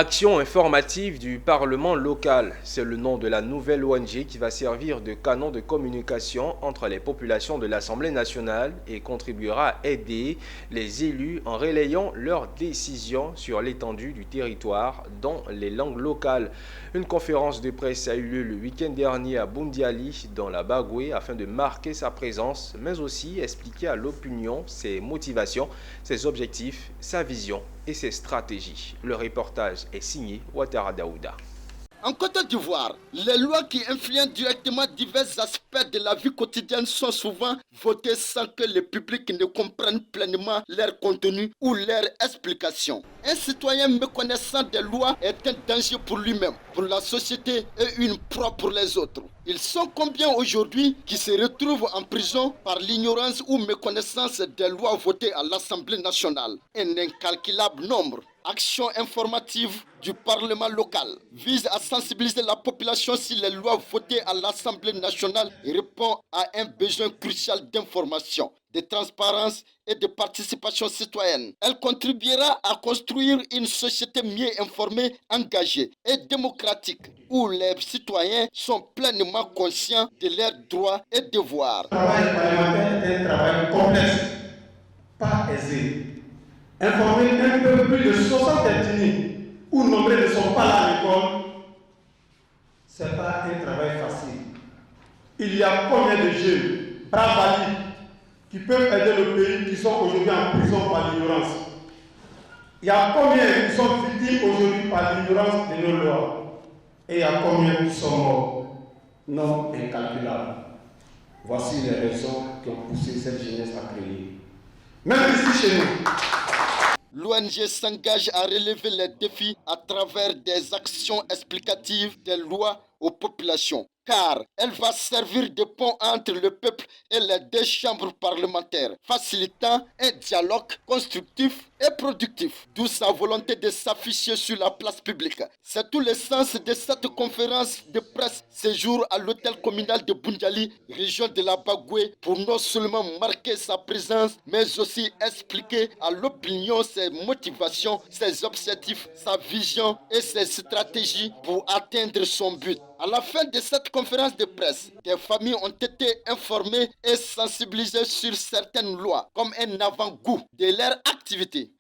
Action informative du Parlement local, c'est le nom de la nouvelle ONG qui va servir de canon de communication entre les populations de l'Assemblée nationale et contribuera à aider les élus en relayant leurs décisions sur l'étendue du territoire dans les langues locales. Une conférence de presse a eu lieu le week-end dernier à Bundiali dans la Bagoué afin de marquer sa présence, mais aussi expliquer à l'opinion ses motivations, ses objectifs, sa vision et ses stratégies. Le reportage est signé Ouattara Daouda. En Côte d'Ivoire, les lois qui influencent directement divers aspects de la vie quotidienne sont souvent votées sans que le public ne comprenne pleinement leur contenu ou leur explication. Un citoyen méconnaissant des lois est un danger pour lui-même, pour la société et une proie pour les autres. Ils sont combien aujourd'hui qui se retrouvent en prison par l'ignorance ou méconnaissance des lois votées à l'Assemblée nationale? Un incalculable nombre. Action informative du Parlement local vise à sensibiliser la population sur les lois votées à l'Assemblée nationale et répond à un besoin crucial d'information, de transparence et de participation citoyenne. Elle contribuera à construire une société mieux informée, engagée et démocratique, où les citoyens sont pleinement conscients de leurs droits et devoirs. Le travail parlementaire est un travail complexe, pas aisé. Informer un peu plus de 60 ethnies où nombreux ne sont pas là à l'école, ce n'est pas un travail facile. Il y a combien de jeunes, braves valides, qui peuvent aider le pays, qui sont aujourd'hui en prison par l'ignorance? Il y a combien qui sont victimes aujourd'hui par l'ignorance de nos lois? Et il y a combien qui sont morts? Non incalculables. Voici les raisons qui ont poussé cette jeunesse à créer. Même ici chez nous. L'ONG s'engage à relever les défis à travers des actions explicatives des lois aux populations, car elle va servir de pont entre le peuple et les deux chambres parlementaires, facilitant un dialogue constructif et productif, d'où sa volonté de s'afficher sur la place publique. C'est tout le sens de cette conférence de presse ce jour à l'hôtel communal de Bundiali, région de la Bagoué, pour non seulement marquer sa présence, mais aussi expliquer à l'opinion ses motivations, ses objectifs, sa vision et ses stratégies pour atteindre son but. À la fin de cette conférence de presse, des familles ont été informées et sensibilisées sur certaines lois, comme un avant-goût de leur activité.